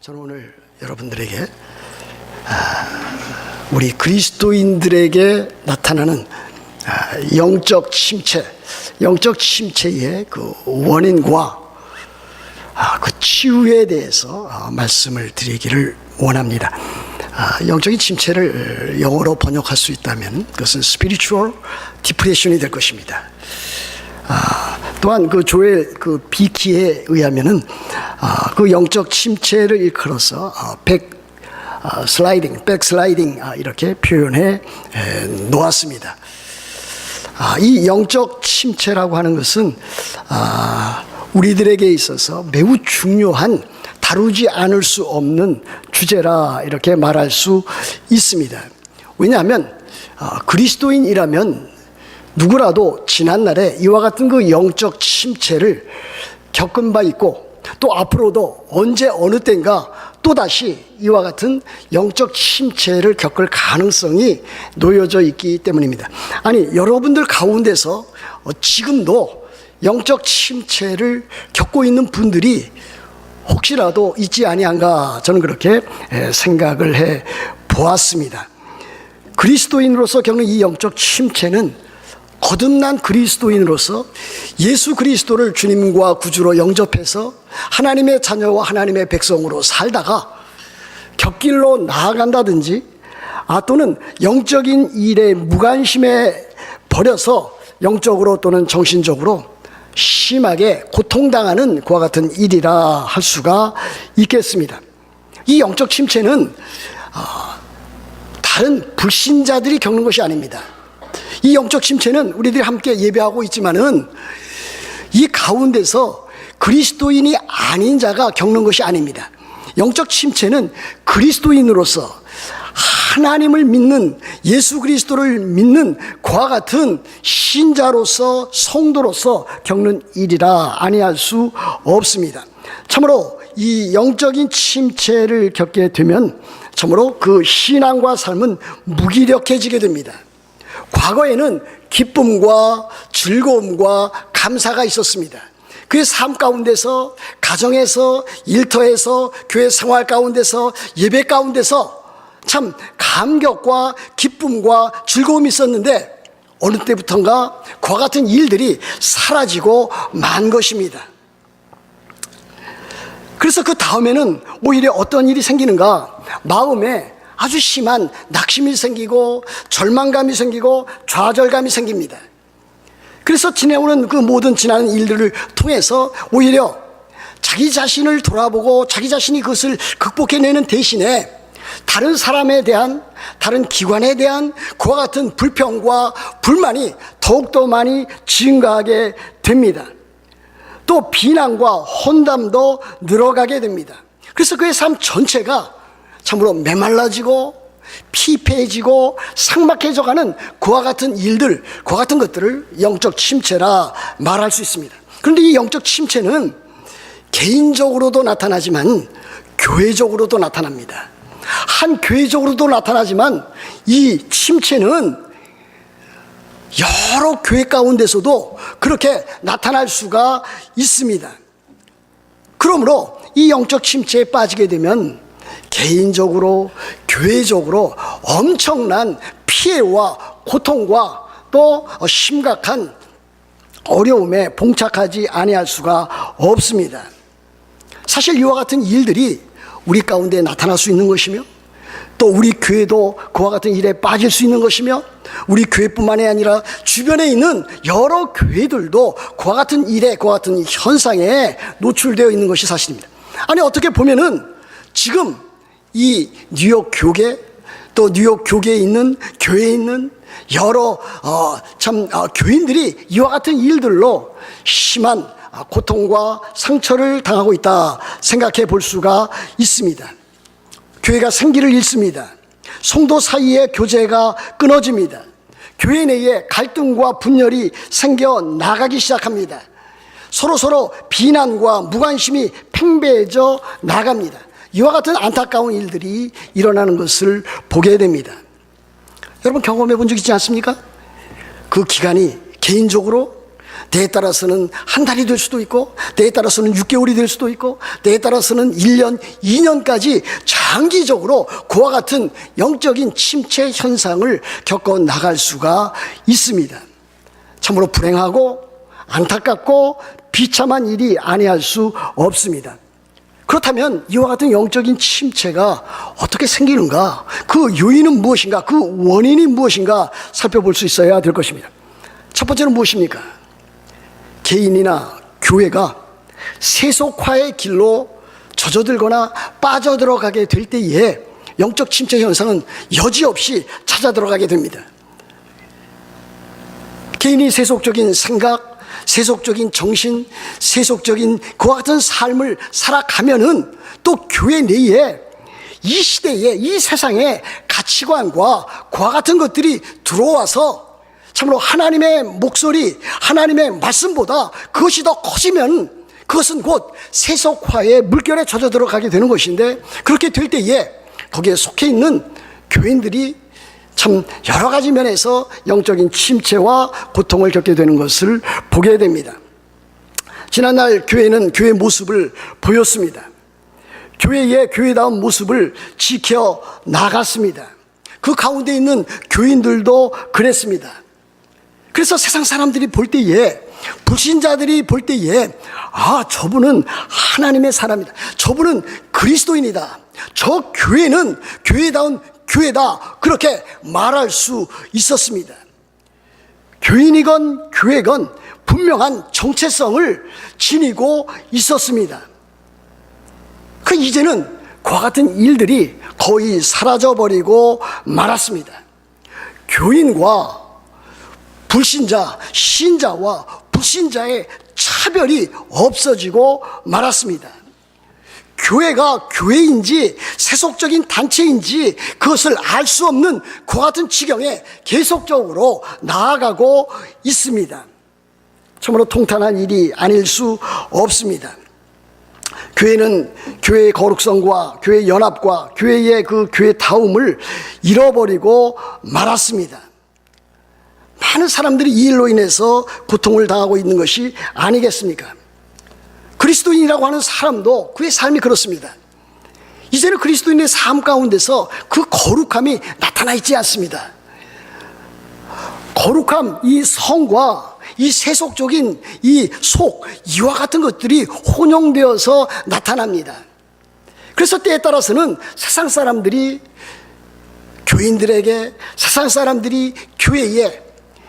저는 오늘 여러분들에게 우리 그리스도인들에게 나타나는 영적 침체의 그 원인과 그 치유에 대해서 말씀을 드리기를 원합니다. 영적인 침체를 영어로 번역할 수 있다면 그것은 spiritual depression이 될 것입니다. 또한 그 조엘 그 비키에 의하면은 그 영적 침체를 일컬어서 백슬라이딩 이렇게 표현해 놓았습니다. 이 영적 침체라고 하는 것은 우리들에게 있어서 매우 중요한 다루지 않을 수 없는 주제라 이렇게 말할 수 있습니다. 왜냐하면 그리스도인이라면 누구라도 지난날에 이와 같은 그 영적 침체를 겪은 바 있고 또 앞으로도 언제 어느 때인가 또다시 이와 같은 영적 침체를 겪을 가능성이 놓여져 있기 때문입니다. 아니, 여러분들 가운데서 지금도 영적 침체를 겪고 있는 분들이 혹시라도 있지 아니한가 저는 그렇게 생각을 해 보았습니다. 그리스도인으로서 겪는 이 영적 침체는 거듭난 그리스도인으로서 예수 그리스도를 주님과 구주로 영접해서 하나님의 자녀와 하나님의 백성으로 살다가 곁길로 나아간다든지 또는 영적인 일에 무관심해 버려서 영적으로 또는 정신적으로 심하게 고통당하는 그와 같은 일이라 할 수가 있겠습니다. 이 영적 침체는 다른 불신자들이 겪는 것이 아닙니다. 이 영적 침체는 우리들이 함께 예배하고 있지만은 이 가운데서 그리스도인이 아닌 자가 겪는 것이 아닙니다. 영적 침체는 그리스도인으로서 하나님을 믿는 예수 그리스도를 믿는 그와 같은 신자로서 성도로서 겪는 일이라 아니할 수 없습니다. 참으로 이 영적인 침체를 겪게 되면 참으로 그 신앙과 삶은 무기력해지게 됩니다. 과거에는 기쁨과 즐거움과 감사가 있었습니다. 그의 삶 가운데서, 가정에서, 일터에서, 교회 생활 가운데서, 예배 가운데서 참 감격과 기쁨과 즐거움이 있었는데 어느 때부턴가 그와 같은 일들이 사라지고 만 것입니다. 그래서 그 다음에는 오히려 어떤 일이 생기는가? 마음에 아주 심한 낙심이 생기고 절망감이 생기고 좌절감이 생깁니다. 그래서 지내오는 그 모든 지나는 일들을 통해서 오히려 자기 자신을 돌아보고 자기 자신이 그것을 극복해내는 대신에 다른 사람에 대한, 다른 기관에 대한 그와 같은 불평과 불만이 더욱더 많이 증가하게 됩니다. 또 비난과 혼담도 늘어가게 됩니다. 그래서 그의 삶 전체가 참으로 메말라지고 피폐해지고 삭막해져가는 그와 같은 일들, 그와 같은 것들을 영적 침체라 말할 수 있습니다. 그런데 이 영적 침체는 개인적으로도 나타나지만 교회적으로도 나타납니다. 한 교회적으로도 나타나지만 이 침체는 여러 교회 가운데서도 그렇게 나타날 수가 있습니다. 그러므로 이 영적 침체에 빠지게 되면 개인적으로, 교회적으로 엄청난 피해와 고통과 또 심각한 어려움에 봉착하지 아니할 수가 없습니다. 사실 이와 같은 일들이 우리 가운데 나타날 수 있는 것이며 또 우리 교회도 그와 같은 일에 빠질 수 있는 것이며 우리 교회뿐만이 아니라 주변에 있는 여러 교회들도 그와 같은 일에, 그와 같은 현상에 노출되어 있는 것이 사실입니다. 아니, 어떻게 보면은 지금 이 뉴욕 교계 또 뉴욕 교계에 있는 교회에 있는 여러 교인들이 이와 같은 일들로 심한 고통과 상처를 당하고 있다 생각해 볼 수가 있습니다. 교회가 생기를 잃습니다. 성도 사이의 교제가 끊어집니다. 교회 내에 갈등과 분열이 생겨 나가기 시작합니다. 서로 비난과 무관심이 팽배해져 나갑니다. 이와 같은 안타까운 일들이 일어나는 것을 보게 됩니다. 여러분 경험해 본 적 있지 않습니까? 그 기간이 개인적으로 때에 따라서는 한 달이 될 수도 있고, 때에 따라서는 6개월이 될 수도 있고, 때에 따라서는 1년, 2년까지 장기적으로 그와 같은 영적인 침체 현상을 겪어 나갈 수가 있습니다. 참으로 불행하고 안타깝고 비참한 일이 아니할 수 없습니다. 그렇다면 이와 같은 영적인 침체가 어떻게 생기는가? 그 요인은 무엇인가? 그 원인이 무엇인가 살펴볼 수 있어야 될 것입니다. 첫 번째는 무엇입니까? 개인이나 교회가 세속화의 길로 젖어들거나 빠져들어가게 될 때에 영적 침체 현상은 여지없이 찾아들어가게 됩니다. 개인이 세속적인 생각, 세속적인 정신, 세속적인 그와 같은 삶을 살아가면은 또 교회 내에 이 시대에, 이 세상의 가치관과 그와 같은 것들이 들어와서 참으로 하나님의 목소리, 하나님의 말씀보다 그것이 더 커지면 그것은 곧 세속화의 물결에 젖어 들어가게 되는 것인데, 그렇게 될 때에 거기에 속해 있는 교인들이 참 여러 가지 면에서 영적인 침체와 고통을 겪게 되는 것을 보게 됩니다. 지난날 교회는 교회 모습을 보였습니다. 교회의 교회다운 모습을 지켜 나갔습니다. 그 가운데 있는 교인들도 그랬습니다. 그래서 세상 사람들이 볼 때에, 불신자들이 볼 때에, 아, 저분은 하나님의 사람이다, 저분은 그리스도인이다, 저 교회는 교회다운 교회다, 그렇게 말할 수 있었습니다. 교인이건 교회건 분명한 정체성을 지니고 있었습니다. 그 이제는 그와 같은 일들이 거의 사라져버리고 말았습니다. 교인과 불신자, 신자와 불신자의 차별이 없어지고 말았습니다. 교회가 교회인지 세속적인 단체인지 그것을 알 수 없는 그와 같은 지경에 계속적으로 나아가고 있습니다. 참으로 통탄한 일이 아닐 수 없습니다. 교회는 교회의 거룩성과 교회의 연합과 교회의 그 교회다움을 잃어버리고 말았습니다. 많은 사람들이 이 일로 인해서 고통을 당하고 있는 것이 아니겠습니까? 그리스도인이라고 하는 사람도 그의 삶이 그렇습니다. 이제는 그리스도인의 삶 가운데서 그 거룩함이 나타나 있지 않습니다. 거룩함, 이 성과 이 세속적인 이 속, 이와 같은 것들이 혼용되어서 나타납니다. 그래서 때에 따라서는 세상 사람들이 교인들에게, 세상 사람들이 교회에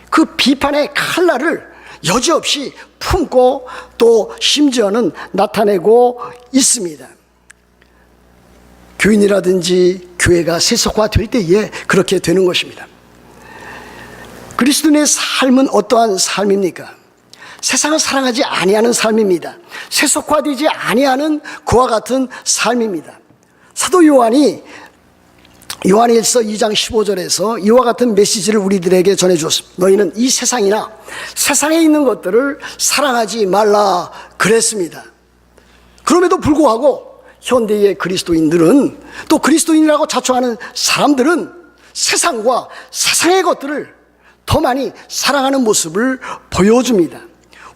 그 비판의 칼날을 여지없이 품고 또 심지어는 나타내고 있습니다. 교인이라든지 교회가 세속화될 때에 그렇게 되는 것입니다. 그리스도인의 삶은 어떠한 삶입니까? 세상을 사랑하지 아니하는 삶입니다. 세속화되지 아니하는 그와 같은 삶입니다. 사도 요한이 요한일서 2장 15절에서 이와 같은 메시지를 우리들에게 전해주었습니다. 너희는 이 세상이나 세상에 있는 것들을 사랑하지 말라 그랬습니다. 그럼에도 불구하고 현대의 그리스도인들은, 또 그리스도인이라고 자처하는 사람들은 세상과 세상의 것들을 더 많이 사랑하는 모습을 보여줍니다.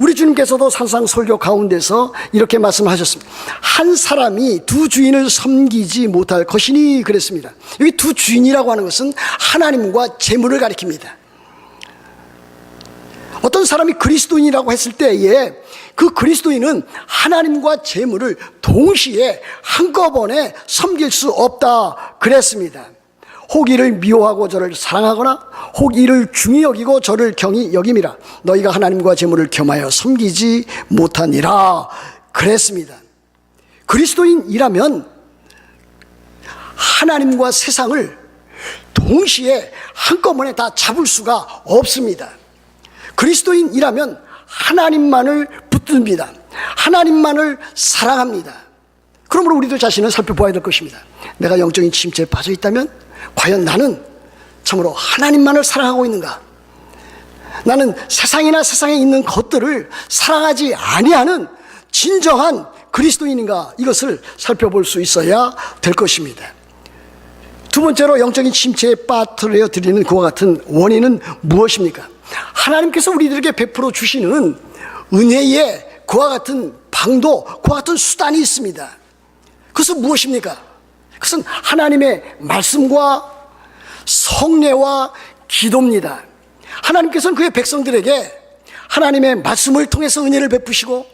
우리 주님께서도 산상설교 가운데서 이렇게 말씀하셨습니다. 한 사람이 두 주인을 섬기지 못할 것이니 그랬습니다. 여기 두 주인이라고 하는 것은 하나님과 재물을 가리킵니다. 어떤 사람이 그리스도인이라고 했을 때에 그 그리스도인은 하나님과 재물을 동시에 한꺼번에 섬길 수 없다 그랬습니다. 혹 이를 미워하고 저를 사랑하거나 혹 이를 중히 여기고 저를 경히 여김이라 너희가 하나님과 재물을 겸하여 섬기지 못하니라 그랬습니다. 그리스도인이라면 하나님과 세상을 동시에 한꺼번에 다 잡을 수가 없습니다. 그리스도인이라면 하나님만을 붙듭니다. 하나님만을 사랑합니다. 그러므로 우리도 자신을 살펴보아야 될 것입니다. 내가 영적인 침체에 빠져 있다면 과연 나는 참으로 하나님만을 사랑하고 있는가? 나는 세상이나 세상에 있는 것들을 사랑하지 아니하는 진정한 그리스도인인가? 이것을 살펴볼 수 있어야 될 것입니다. 두 번째로 영적인 침체에 빠뜨려 드리는 그와 같은 원인은 무엇입니까? 하나님께서 우리들에게 베풀어 주시는 은혜의 그와 같은 방도, 그와 같은 수단이 있습니다. 그것은 무엇입니까? 그것은 하나님의 말씀과 성례와 기도입니다. 하나님께서는 그의 백성들에게 하나님의 말씀을 통해서 은혜를 베푸시고,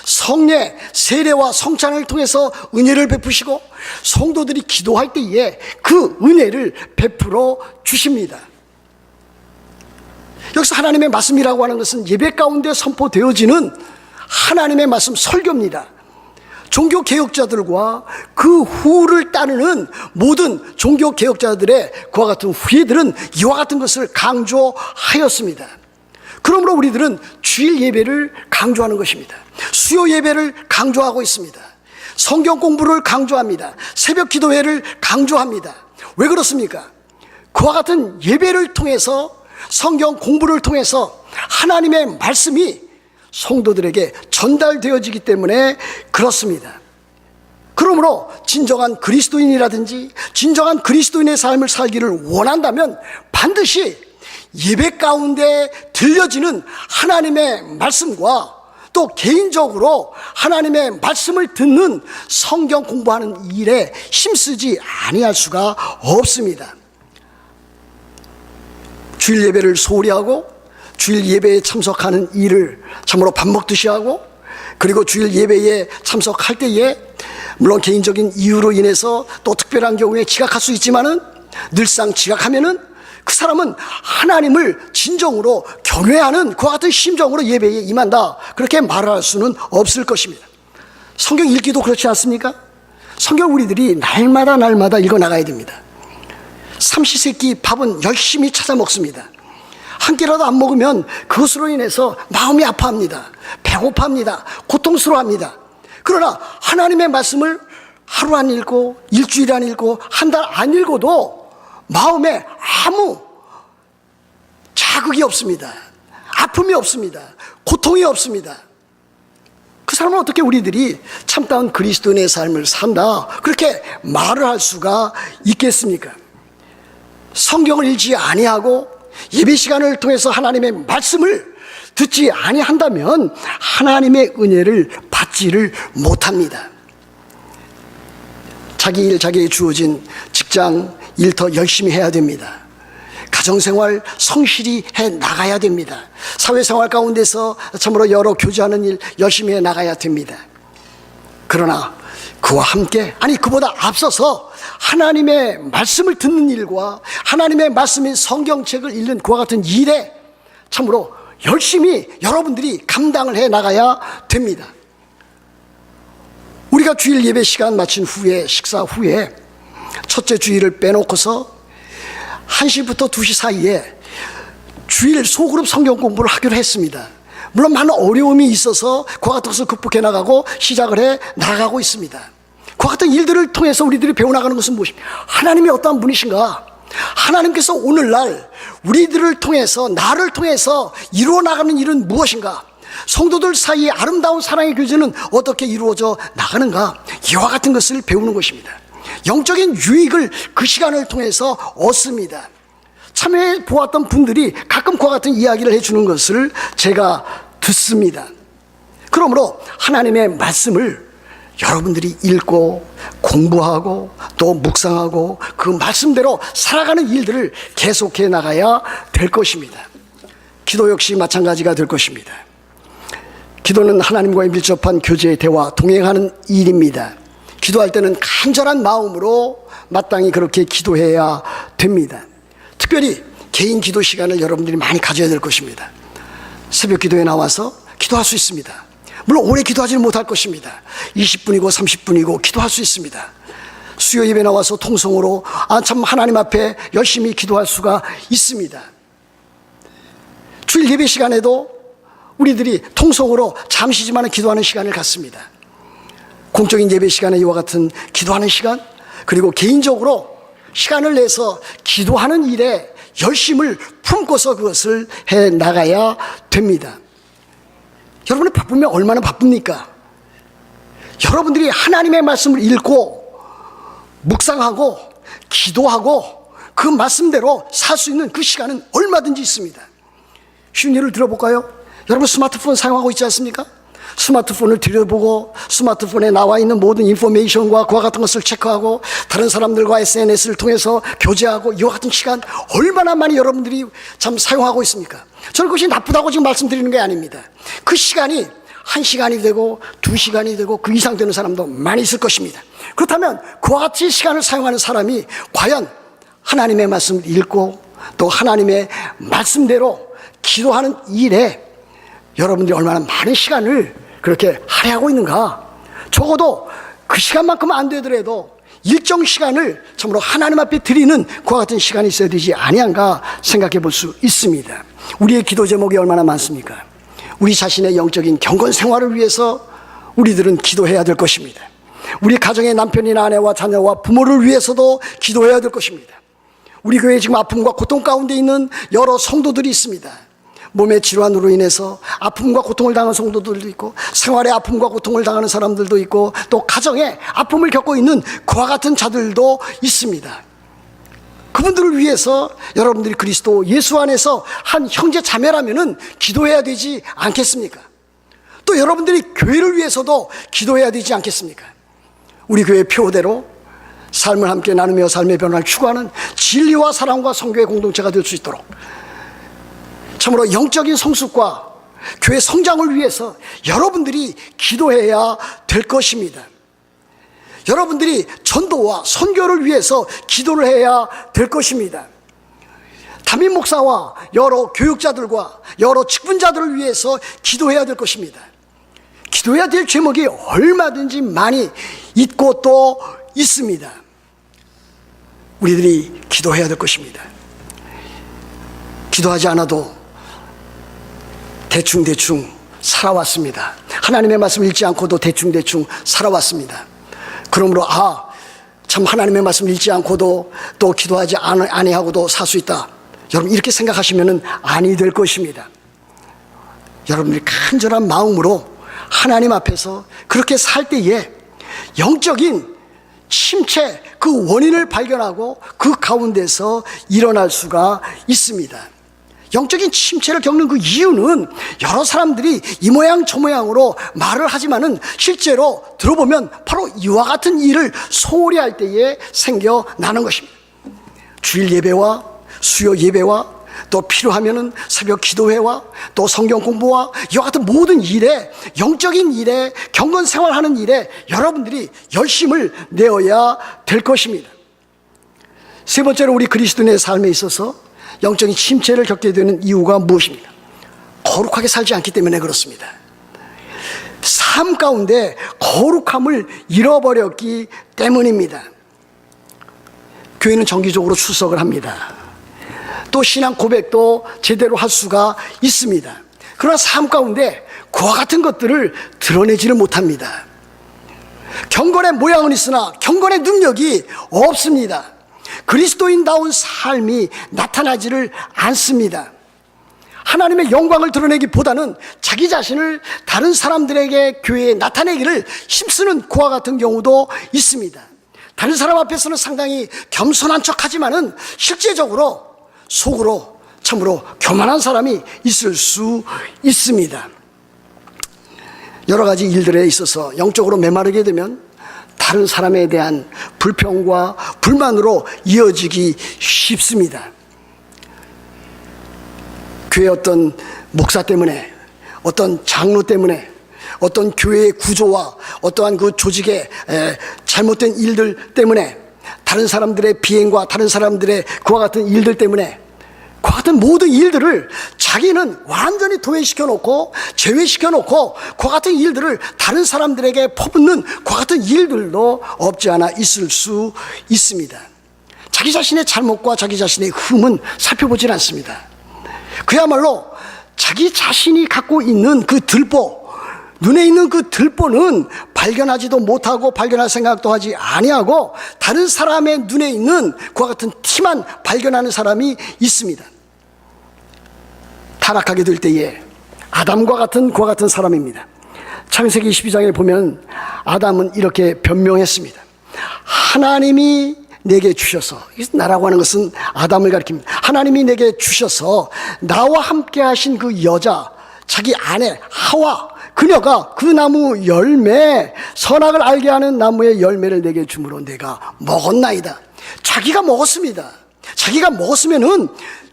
성례, 세례와 성찬을 통해서 은혜를 베푸시고, 성도들이 기도할 때에 그 은혜를 베풀어 주십니다. 여기서 하나님의 말씀이라고 하는 것은 예배 가운데 선포되어지는 하나님의 말씀, 설교입니다. 종교개혁자들과 그 후를 따르는 모든 종교개혁자들의 그와 같은 후예들은 이와 같은 것을 강조하였습니다. 그러므로 우리들은 주일 예배를 강조하는 것입니다. 수요 예배를 강조하고 있습니다. 성경 공부를 강조합니다. 새벽 기도회를 강조합니다. 왜 그렇습니까? 그와 같은 예배를 통해서, 성경 공부를 통해서 하나님의 말씀이 성도들에게 전달되어지기 때문에 그렇습니다. 그러므로 진정한 그리스도인이라든지 진정한 그리스도인의 삶을 살기를 원한다면 반드시 예배 가운데 들려지는 하나님의 말씀과 또 개인적으로 하나님의 말씀을 듣는 성경 공부하는 일에 힘쓰지 아니할 수가 없습니다. 주일 예배를 소홀히 하고 주일 예배에 참석하는 일을 참으로 밥 먹듯이 하고, 그리고 주일 예배에 참석할 때에 물론 개인적인 이유로 인해서 또 특별한 경우에 지각할 수 있지만은 늘상 지각하면은 그 사람은 하나님을 진정으로 경외하는 그와 같은 심정으로 예배에 임한다, 그렇게 말할 수는 없을 것입니다. 성경 읽기도 그렇지 않습니까? 성경 우리들이 날마다 읽어 나가야 됩니다. 삼시세끼 밥은 열심히 찾아 먹습니다. 한 끼라도 안 먹으면 그것으로 인해서 마음이 아파합니다. 배고파합니다. 고통스러워합니다. 그러나 하나님의 말씀을 하루 안 읽고 일주일 안 읽고 한 달 안 읽어도 마음에 아무 자극이 없습니다. 아픔이 없습니다. 고통이 없습니다. 그 사람은 어떻게 우리들이 참다운 그리스도인의 삶을 산다, 그렇게 말을 할 수가 있겠습니까? 성경을 읽지 아니하고 예배 시간을 통해서 하나님의 말씀을 듣지 아니한다면 하나님의 은혜를 받지를 못합니다. 자기 일, 자기에 주어진 직장 일 더 열심히 해야 됩니다. 가정생활 성실히 해 나가야 됩니다. 사회생활 가운데서 참으로 여러 교제하는 일 열심히 해 나가야 됩니다. 그러나 그와 함께, 아니 그보다 앞서서 하나님의 말씀을 듣는 일과 하나님의 말씀인 성경책을 읽는 그와 같은 일에 참으로 열심히 여러분들이 감당을 해 나가야 됩니다. 우리가 주일 예배 시간 마친 후에, 식사 후에 첫째 주일을 빼놓고서 1시부터 2시 사이에 주일 소그룹 성경 공부를 하기로 했습니다. 물론 많은 어려움이 있어서 그와 같은 것을 극복해 나가고 시작을 해 나가고 있습니다. 그와 같은 일들을 통해서 우리들이 배워나가는 것은 무엇입니까? 하나님이 어떠한 분이신가? 하나님께서 오늘날 우리들을 통해서, 나를 통해서 이루어 나가는 일은 무엇인가? 성도들 사이에 아름다운 사랑의 교제는 어떻게 이루어져 나가는가? 이와 같은 것을 배우는 것입니다. 영적인 유익을 그 시간을 통해서 얻습니다. 참여해 보았던 분들이 가끔 그와 같은 이야기를 해주는 것을 제가 듣습니다. 그러므로 하나님의 말씀을 여러분들이 읽고 공부하고 또 묵상하고 그 말씀대로 살아가는 일들을 계속해 나가야 될 것입니다. 기도 역시 마찬가지가 될 것입니다. 기도는 하나님과의 밀접한 교제, 대화, 동행하는 일입니다. 기도할 때는 간절한 마음으로 마땅히 그렇게 기도해야 됩니다. 특별히 개인 기도 시간을 여러분들이 많이 가져야 될 것입니다. 새벽 기도에 나와서 기도할 수 있습니다. 물론 오래 기도하지는 못할 것입니다. 20분이고 30분이고 기도할 수 있습니다. 수요 예배 나와서 통성으로 참 하나님 앞에 열심히 기도할 수가 있습니다. 주일 예배 시간에도 우리들이 통성으로 잠시지만 기도하는 시간을 갖습니다. 공적인 예배 시간에 이와 같은 기도하는 시간, 그리고 개인적으로 시간을 내서 기도하는 일에 열심을 품고서 그것을 해 나가야 됩니다. 여러분이 바쁘면 얼마나 바쁩니까? 여러분들이 하나님의 말씀을 읽고 묵상하고 기도하고 그 말씀대로 살 수 있는 그 시간은 얼마든지 있습니다. 쉬운 예를 들어볼까요? 여러분 스마트폰 사용하고 있지 않습니까? 스마트폰을 들여보고 스마트폰에 나와 있는 모든 인포메이션과 그와 같은 것을 체크하고 다른 사람들과 SNS를 통해서 교제하고 이와 같은 시간 얼마나 많이 여러분들이 참 사용하고 있습니까? 저는 그것이 나쁘다고 지금 말씀드리는 게 아닙니다. 그 시간이 1시간이 되고 2시간이 되고 그 이상 되는 사람도 많이 있을 것입니다. 그렇다면 그와 같이 시간을 사용하는 사람이 과연 하나님의 말씀을 읽고 또 하나님의 말씀대로 기도하는 일에 여러분들이 얼마나 많은 시간을 그렇게 할애하고 있는가? 적어도 그 시간만큼 안 되더라도 일정 시간을 참으로 하나님 앞에 드리는 그와 같은 시간이 있어야 되지 아니한가 생각해 볼 수 있습니다. 우리의 기도 제목이 얼마나 많습니까? 우리 자신의 영적인 경건 생활을 위해서 우리들은 기도해야 될 것입니다. 우리 가정의 남편이나 아내와 자녀와 부모를 위해서도 기도해야 될 것입니다. 우리 교회에 지금 아픔과 고통 가운데 있는 여러 성도들이 있습니다. 몸의 질환으로 인해서 아픔과 고통을 당하는 성도들도 있고 생활의 아픔과 고통을 당하는 사람들도 있고 또 가정에 아픔을 겪고 있는 그와 같은 자들도 있습니다. 그분들을 위해서 여러분들이 그리스도 예수 안에서 한 형제 자매라면은 기도해야 되지 않겠습니까? 또 여러분들이 교회를 위해서도 기도해야 되지 않겠습니까? 우리 교회 표대로 삶을 함께 나누며 삶의 변화를 추구하는 진리와 사랑과 성교의 공동체가 될 수 있도록 참으로 영적인 성숙과 교회 성장을 위해서 여러분들이 기도해야 될 것입니다. 여러분들이 전도와 선교를 위해서 기도를 해야 될 것입니다. 담임 목사와 여러 교육자들과 여러 직분자들을 위해서 기도해야 될 것입니다. 기도해야 될 제목이 얼마든지 많이 있고 또 있습니다. 우리들이 기도해야 될 것입니다. 기도하지 않아도 대충 살아왔습니다. 하나님의 말씀 읽지 않고도 대충 살아왔습니다. 그러므로 참 하나님의 말씀 읽지 않고도 또 기도하지 아니하고도 살 수 있다. 여러분 이렇게 생각하시면 아니 될 것입니다. 여러분들이 간절한 마음으로 하나님 앞에서 그렇게 살 때에 영적인 침체 그 원인을 발견하고 그 가운데서 일어날 수가 있습니다. 영적인 침체를 겪는 그 이유는 여러 사람들이 이 모양 저 모양으로 말을 하지만은 실제로 들어보면 바로 이와 같은 일을 소홀히 할 때에 생겨나는 것입니다. 주일 예배와 수요 예배와 또 필요하면은 새벽 기도회와 또 성경 공부와 이와 같은 모든 일에 영적인 일에 경건 생활하는 일에 여러분들이 열심을 내어야 될 것입니다. 세 번째로 우리 그리스도인의 삶에 있어서 영적인 침체를 겪게 되는 이유가 무엇입니까? 거룩하게 살지 않기 때문에 그렇습니다. 삶 가운데 거룩함을 잃어버렸기 때문입니다. 교회는 정기적으로 출석을 합니다. 또 신앙 고백도 제대로 할 수가 있습니다. 그러나 삶 가운데 그와 같은 것들을 드러내지는 못합니다. 경건의 모양은 있으나 경건의 능력이 없습니다. 그리스도인다운 삶이 나타나지를 않습니다. 하나님의 영광을 드러내기보다는 자기 자신을 다른 사람들에게 교회에 나타내기를 힘쓰는 그와 같은 경우도 있습니다. 다른 사람 앞에서는 상당히 겸손한 척하지만은 실제적으로 속으로 참으로 교만한 사람이 있을 수 있습니다. 여러 가지 일들에 있어서 영적으로 메마르게 되면 다른 사람에 대한 불평과 불만으로 이어지기 쉽습니다. 교회 어떤 목사 때문에, 어떤 장로 때문에, 어떤 교회의 구조와 어떠한 그 조직의 잘못된 일들 때문에, 다른 사람들의 비행과 다른 사람들의 그와 같은 일들 때문에, 그와 같은 모든 일들을 자기는 완전히 도외시켜 놓고 제외시켜 놓고 그와 같은 일들을 다른 사람들에게 퍼붓는 그와 같은 일들도 없지 않아 있을 수 있습니다. 자기 자신의 잘못과 자기 자신의 흠은 살펴보질 않습니다. 그야말로 자기 자신이 갖고 있는 그 들보, 눈에 있는 그 들보는 발견하지도 못하고 발견할 생각도 하지 아니하고 다른 사람의 눈에 있는 그와 같은 티만 발견하는 사람이 있습니다. 타락하게 될 때에 아담과 같은 그와 같은 사람입니다. 창세기 12장에 보면 아담은 이렇게 변명했습니다. 하나님이 내게 주셔서, 나라고 하는 것은 아담을 가리킵니다. 하나님이 내게 주셔서 나와 함께 하신 그 여자, 자기 아내 하와, 그녀가 그 나무 열매, 선악을 알게 하는 나무의 열매를 내게 주므로 내가 먹었나이다. 자기가 먹었습니다. 자기가 먹었으면은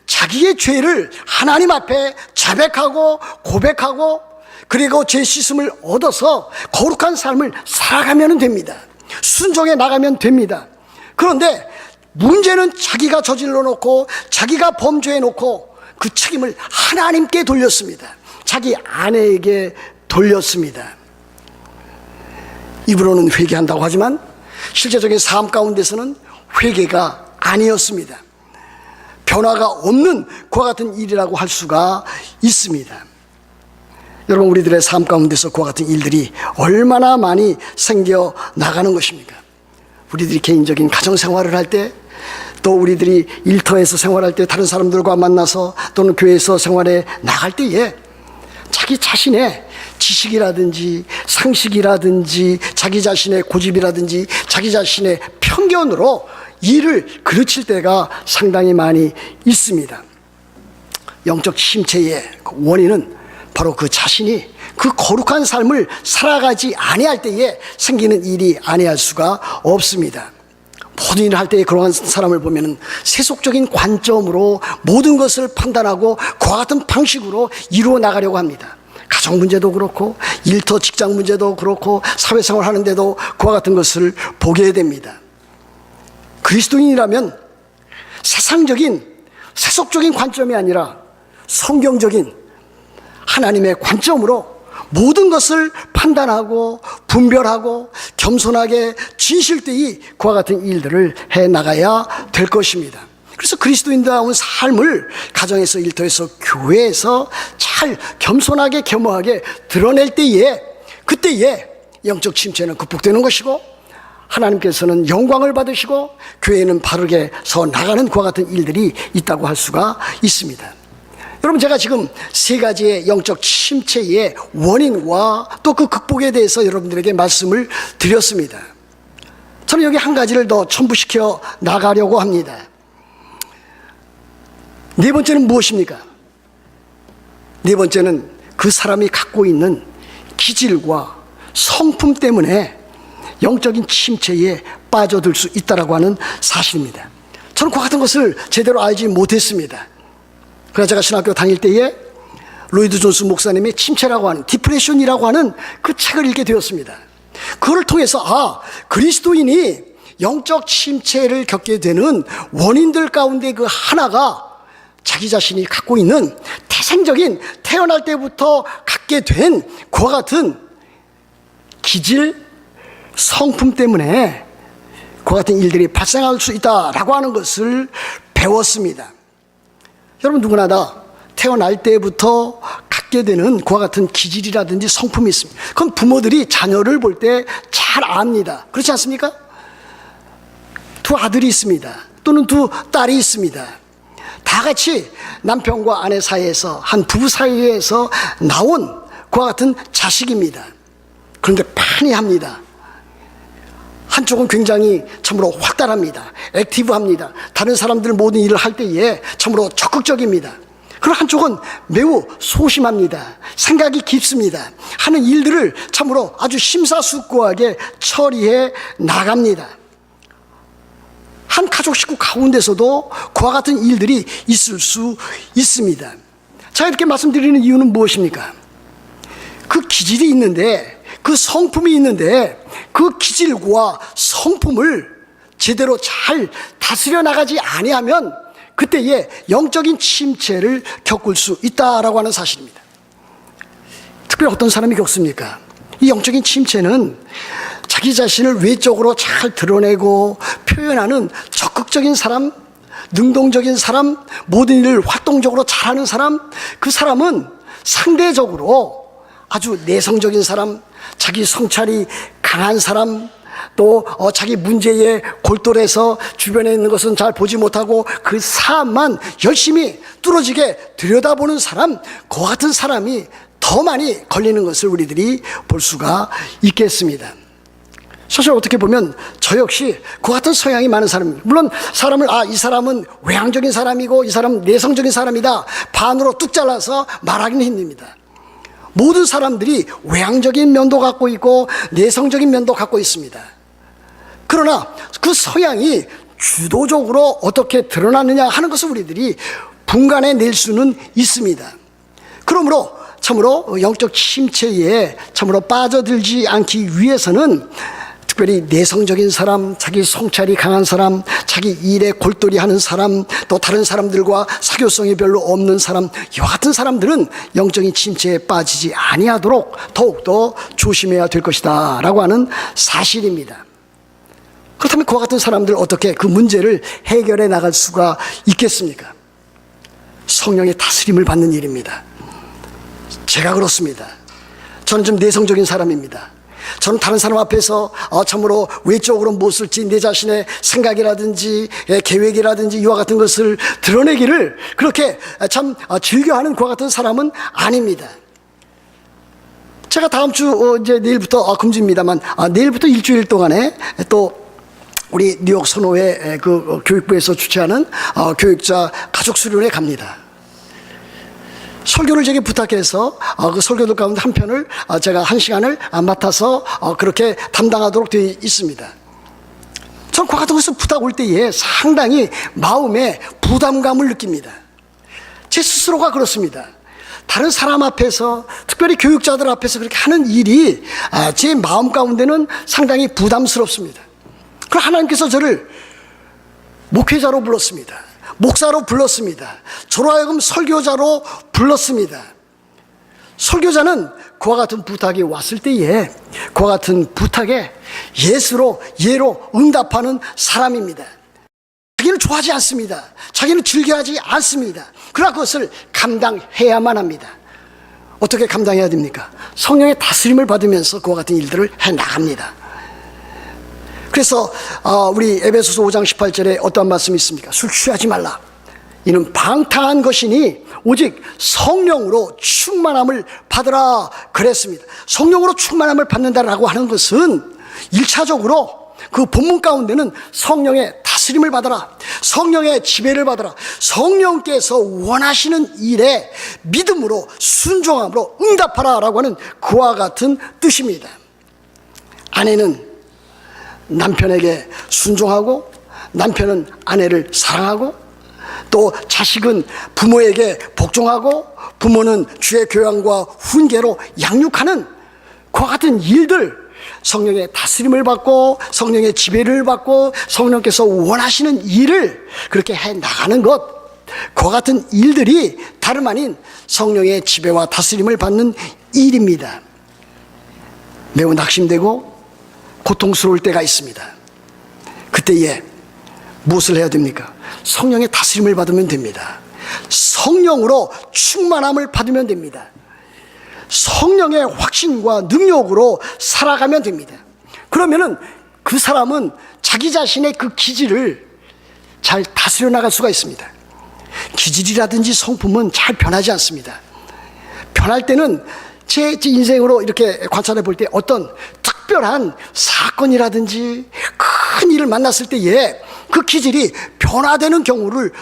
자기의 죄를 하나님 앞에 자백하고 고백하고, 그리고 죄 씻음을 얻어서 거룩한 삶을 살아가면 됩니다. 순종해 나가면 됩니다. 그런데 문제는 자기가 저질러 놓고 자기가 범죄해 놓고 그 책임을 하나님께 돌렸습니다. 자기 아내에게 돌렸습니다. 입으로는 회개한다고 하지만 실제적인 삶 가운데서는 회개가 아니었습니다. 변화가 없는 그와 같은 일이라고 할 수가 있습니다. 여러분, 우리들의 삶 가운데서 그와 같은 일들이 얼마나 많이 생겨 나가는 것입니까? 우리들이 개인적인 가정생활을 할 때, 또 우리들이 일터에서 생활할 때, 다른 사람들과 만나서 또는 교회에서 생활에 나갈 때에 자기 자신의 지식이라든지 상식이라든지 자기 자신의 고집이라든지 자기 자신의 편견으로 일을 그르칠 때가 상당히 많이 있습니다. 영적 침체의 원인은 바로 그 자신이 그 거룩한 삶을 살아가지 아니할 때에 생기는 일이 아니할 수가 없습니다. 모든 일을 할 때에 그러한 사람을 보면은 세속적인 관점으로 모든 것을 판단하고 그와 같은 방식으로 이루어 나가려고 합니다. 가정 문제도 그렇고 일터 직장 문제도 그렇고 사회생활 하는데도 그와 같은 것을 보게 됩니다. 그리스도인이라면 세상적인 세속적인 관점이 아니라 성경적인 하나님의 관점으로 모든 것을 판단하고 분별하고 겸손하게 진실되이 그와 같은 일들을 해나가야 될 것입니다. 그래서 그리스도인다운 삶을 가정에서 일터에서 교회에서 잘 겸손하게 겸허하게 드러낼 때에, 그때에 영적 침체는 극복되는 것이고 하나님께서는 영광을 받으시고 교회는 바르게 서 나가는 그와 같은 일들이 있다고 할 수가 있습니다. 여러분, 제가 지금 세 가지의 영적 침체의 원인과 또 그 극복에 대해서 여러분들에게 말씀을 드렸습니다. 저는 여기 한 가지를 더 첨부시켜 나가려고 합니다. 네 번째는 무엇입니까? 네 번째는 그 사람이 갖고 있는 기질과 성품 때문에 영적인 침체에 빠져들 수 있다고 하는 사실입니다. 저는 그 같은 것을 제대로 알지 못했습니다. 그래서 제가 신학교 다닐 때에 로이드 존스 목사님의 침체라고 하는, 디프레션이라고 하는 그 책을 읽게 되었습니다. 그걸 통해서 그리스도인이 영적 침체를 겪게 되는 원인들 가운데 그 하나가 자기 자신이 갖고 있는 태생적인, 태어날 때부터 갖게 된 그와 같은 기질, 성품 때문에 그와 같은 일들이 발생할 수 있다라고 하는 것을 배웠습니다. 여러분, 누구나 다 태어날 때부터 갖게 되는 그와 같은 기질이라든지 성품이 있습니다. 그건 부모들이 자녀를 볼 때 잘 압니다. 그렇지 않습니까? 두 아들이 있습니다. 또는 두 딸이 있습니다. 다 같이 남편과 아내 사이에서, 한 부부 사이에서 나온 그와 같은 자식입니다. 그런데 판이합니다. 한쪽은 굉장히 참으로 활달합니다. 액티브합니다. 다른 사람들 모든 일을 할 때에 참으로 적극적입니다. 그리고 한쪽은 매우 소심합니다. 생각이 깊습니다. 하는 일들을 참으로 아주 심사숙고하게 처리해 나갑니다. 한 가족 식구 가운데서도 그와 같은 일들이 있을 수 있습니다. 제가 이렇게 말씀드리는 이유는 무엇입니까? 그 기질이 있는데, 그 성품이 있는데 그 기질과 성품을 제대로 잘 다스려 나가지 아니하면 그때에 영적인 침체를 겪을 수 있다라고 하는 사실입니다. 특별히 어떤 사람이 겪습니까? 이 영적인 침체는 자기 자신을 외적으로 잘 드러내고 표현하는 적극적인 사람, 능동적인 사람, 모든 일을 활동적으로 잘하는 사람, 그 사람은 상대적으로 아주 내성적인 사람, 자기 성찰이 강한 사람, 또 자기 문제에 골똘해서 주변에 있는 것은 잘 보지 못하고 그 사안만 열심히 뚫어지게 들여다보는 사람, 그 같은 사람이 더 많이 걸리는 것을 우리들이 볼 수가 있겠습니다. 사실 어떻게 보면 저 역시 그 같은 성향이 많은 사람입니다. 물론 사람을 이 사람은 외향적인 사람이고 이 사람은 내성적인 사람이다 반으로 뚝 잘라서 말하기는 힘듭니다. 모든 사람들이 외향적인 면도 갖고 있고 내성적인 면도 갖고 있습니다. 그러나 그 성향이 주도적으로 어떻게 드러나느냐 하는 것을 우리들이 분간해 낼 수는 있습니다. 그러므로 참으로 영적 침체에 참으로 빠져들지 않기 위해서는 특별히 내성적인 사람, 자기 성찰이 강한 사람, 자기 일에 골똘히 하는 사람, 또 다른 사람들과 사교성이 별로 없는 사람, 이와 같은 사람들은 영적인 침체에 빠지지 아니하도록 더욱더 조심해야 될 것이다 라고 하는 사실입니다. 그렇다면 그와 같은 사람들 어떻게 그 문제를 해결해 나갈 수가 있겠습니까? 성령의 다스림을 받는 일입니다. 제가 그렇습니다. 저는 좀 내성적인 사람입니다. 저는 다른 사람 앞에서 참으로 외적으로 무엇을지 내 자신의 생각이라든지 계획이라든지 이와 같은 것을 드러내기를 그렇게 참 즐겨하는 그와 같은 사람은 아닙니다. 제가 다음 주 이제 내일부터 금주입니다만 내일부터 일주일 동안에 또 우리 뉴욕 선호회 그 교육부에서 주최하는 교육자 가족 수련회 갑니다. 설교를 제게 부탁해서 그 설교들 가운데 한 편을 제가 1시간을 맡아서 그렇게 담당하도록 되어 있습니다. 전 그와 같은 것을 부탁 올 때에 상당히 마음에 부담감을 느낍니다. 제 스스로가 그렇습니다. 다른 사람 앞에서 특별히 교육자들 앞에서 그렇게 하는 일이 제 마음 가운데는 상당히 부담스럽습니다. 그럼 하나님께서 저를 목회자로 불렀습니다. 목사로 불렀습니다. 저로 하여금 설교자로 불렀습니다. 설교자는 그와 같은 부탁이 왔을 때에 그와 같은 부탁에 예로 응답하는 사람입니다. 자기는 좋아하지 않습니다. 자기는 즐겨하지 않습니다. 그러나 그것을 감당해야만 합니다. 어떻게 감당해야 됩니까? 성령의 다스림을 받으면서 그와 같은 일들을 해나갑니다. 그래서 우리 에베소서 5장 18절에 어떠한 말씀이 있습니까? 술 취하지 말라. 이는 방탕한 것이니 오직 성령으로 충만함을 받으라 그랬습니다. 성령으로 충만함을 받는다라고 하는 것은 1차적으로 그 본문 가운데는 성령의 다스림을 받아라, 성령의 지배를 받아라, 성령께서 원하시는 일에 믿음으로 순종함으로 응답하라 라고 하는 그와 같은 뜻입니다. 아내는 남편에게 순종하고 남편은 아내를 사랑하고 또 자식은 부모에게 복종하고 부모는 주의 교양과 훈계로 양육하는 그와 같은 일들, 성령의 다스림을 받고 성령의 지배를 받고 성령께서 원하시는 일을 그렇게 해나가는 것, 그와 같은 일들이 다름 아닌 성령의 지배와 다스림을 받는 일입니다. 매우 낙심되고 고통스러울 때가 있습니다. 그때에 무엇을 해야 됩니까? 성령의 다스림을 받으면 됩니다. 성령으로 충만함을 받으면 됩니다. 성령의 확신과 능력으로 살아가면 됩니다. 그러면은 그 사람은 자기 자신의 그 기질을 잘 다스려 나갈 수가 있습니다. 기질이라든지 성품은 잘 변하지 않습니다. 변할 때는 제 인생으로 이렇게 관찰해 볼 때 어떤 특별한 사건이라든지 큰 일을 만났을 때에 그 기질이 변화되는 경우를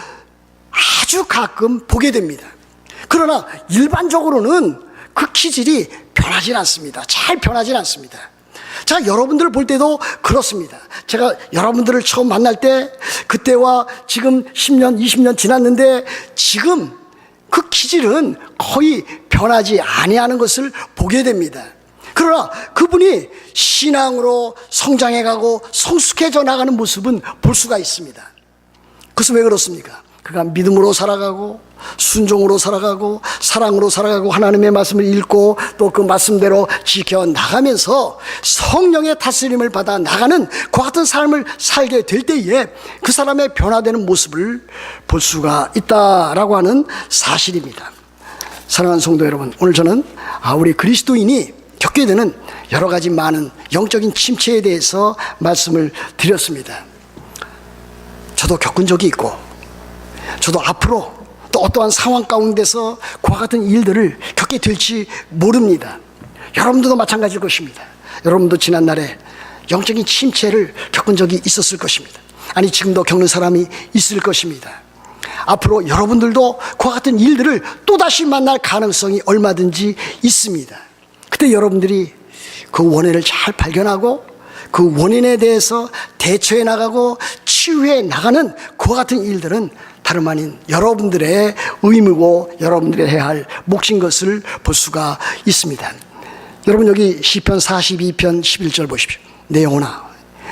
아주 가끔 보게 됩니다. 그러나 일반적으로는 그 기질이 변하지 않습니다. 잘 변하지 않습니다. 자, 여러분들을 볼 때도 그렇습니다. 제가 여러분들을 처음 만날 때 그때와 지금 10년, 20년 지났는데 지금 그 기질은 거의 변하지 아니하는 것을 보게 됩니다. 그러나 그분이 신앙으로 성장해가고 성숙해져 나가는 모습은 볼 수가 있습니다. 그것은 왜 그렇습니까? 그가 믿음으로 살아가고 순종으로 살아가고 사랑으로 살아가고 하나님의 말씀을 읽고 또 그 말씀대로 지켜나가면서 성령의 다스림을 받아 나가는 그 같은 삶을 살게 될 때에 그 사람의 변화되는 모습을 볼 수가 있다라고 하는 사실입니다. 사랑하는 성도 여러분, 오늘 저는 우리 그리스도인이 겪게 되는 여러 가지 많은 영적인 침체에 대해서 말씀을 드렸습니다. 저도 겪은 적이 있고 저도 앞으로 또 어떠한 상황 가운데서 그와 같은 일들을 겪게 될지 모릅니다. 여러분들도 마찬가지일 것입니다. 여러분도 지난날에 영적인 침체를 겪은 적이 있었을 것입니다. 아니 지금도 겪는 사람이 있을 것입니다. 앞으로 여러분들도 그와 같은 일들을 또다시 만날 가능성이 얼마든지 있습니다. 그때 여러분들이 그 원인을 잘 발견하고 그 원인에 대해서 대처해 나가고 치유해 나가는 그와 같은 일들은 다름 아닌 여러분들의 의무고 여러분들이 해야 할 몫인 것을 볼 수가 있습니다. 여러분 여기 시편 42편 11절 보십시오. 내 영혼아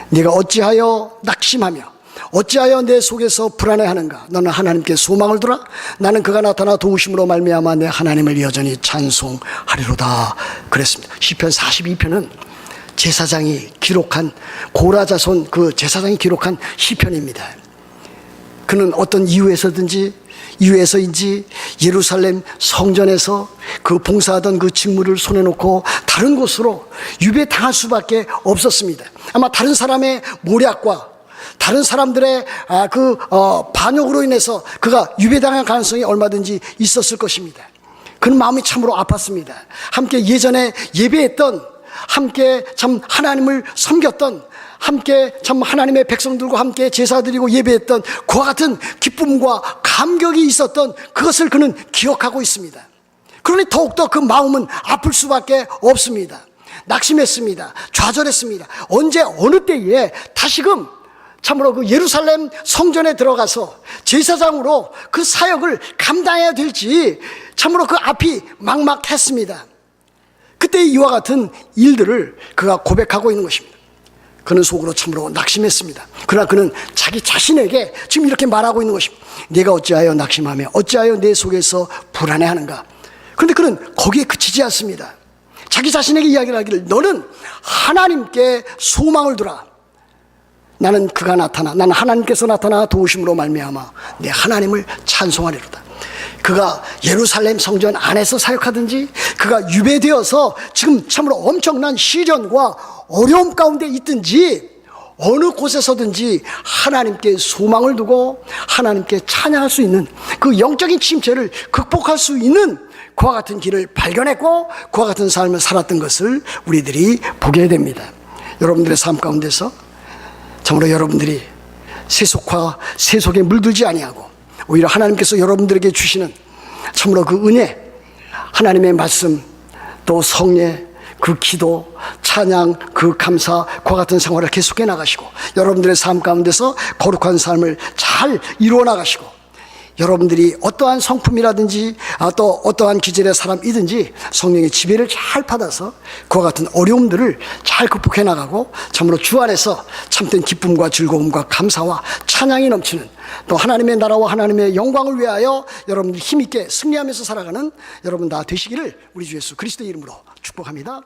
네가 어찌하여 낙심하며 어찌하여 내 속에서 불안해하는가. 너는 하나님께 소망을 두라. 나는 그가 나타나 도우심으로 말미암아 내 하나님을 여전히 찬송하리로다 그랬습니다. 시편 42편은 제사장이 기록한 고라자손 그 제사장이 기록한 시편입니다. 그는 어떤 이유에서인지 예루살렘 성전에서 그 봉사하던 그 직무를 손에 놓고 다른 곳으로 유배당할 수밖에 없었습니다. 아마 다른 사람의 모략과 다른 사람들의 반역으로 인해서 그가 유배당할 가능성이 얼마든지 있었을 것입니다. 그는 마음이 참으로 아팠습니다. 함께 예전에 예배했던, 함께 참 하나님을 섬겼던, 함께 참 하나님의 백성들과 함께 제사드리고 예배했던 그와 같은 기쁨과 감격이 있었던 그것을 그는 기억하고 있습니다. 그러니 더욱더 그 마음은 아플 수밖에 없습니다. 낙심했습니다. 좌절했습니다. 언제 어느 때에 다시금 참으로 그 예루살렘 성전에 들어가서 제사장으로 그 사역을 감당해야 될지 참으로 그 앞이 막막했습니다. 그때 이와 같은 일들을 그가 고백하고 있는 것입니다. 그는 속으로 참으로 낙심했습니다. 그러나 그는 자기 자신에게 지금 이렇게 말하고 있는 것입니다. 내가 어찌하여 낙심하며 어찌하여 내 속에서 불안해하는가. 그런데 그는 거기에 그치지 않습니다. 자기 자신에게 이야기를 하기를 너는 하나님께 소망을 두라. 나는 그가 나타나 나는 하나님께서 나타나 도우심으로 말미암아 내 하나님을 찬송하리로다. 그가 예루살렘 성전 안에서 사역하든지 그가 유배되어서 지금 참으로 엄청난 시련과 어려움 가운데 있든지 어느 곳에서든지 하나님께 소망을 두고 하나님께 찬양할 수 있는 그 영적인 침체를 극복할 수 있는 그와 같은 길을 발견했고 그와 같은 삶을 살았던 것을 우리들이 보게 됩니다. 여러분들의 삶 가운데서 참으로 여러분들이 세속에 물들지 아니하고 오히려 하나님께서 여러분들에게 주시는 참으로 그 은혜, 하나님의 말씀, 또 성례, 그 기도, 찬양, 그 감사, 그와 같은 생활을 계속해 나가시고 여러분들의 삶 가운데서 거룩한 삶을 잘 이루어 나가시고 여러분들이 어떠한 성품이라든지 또 어떠한 기질의 사람이든지 성령의 지배를 잘 받아서 그와 같은 어려움들을 잘 극복해 나가고 참으로 주 안에서 참된 기쁨과 즐거움과 감사와 찬양이 넘치는 또 하나님의 나라와 하나님의 영광을 위하여 여러분들 힘있게 승리하면서 살아가는 여러분 다 되시기를 우리 주 예수 그리스도의 이름으로 축복합니다.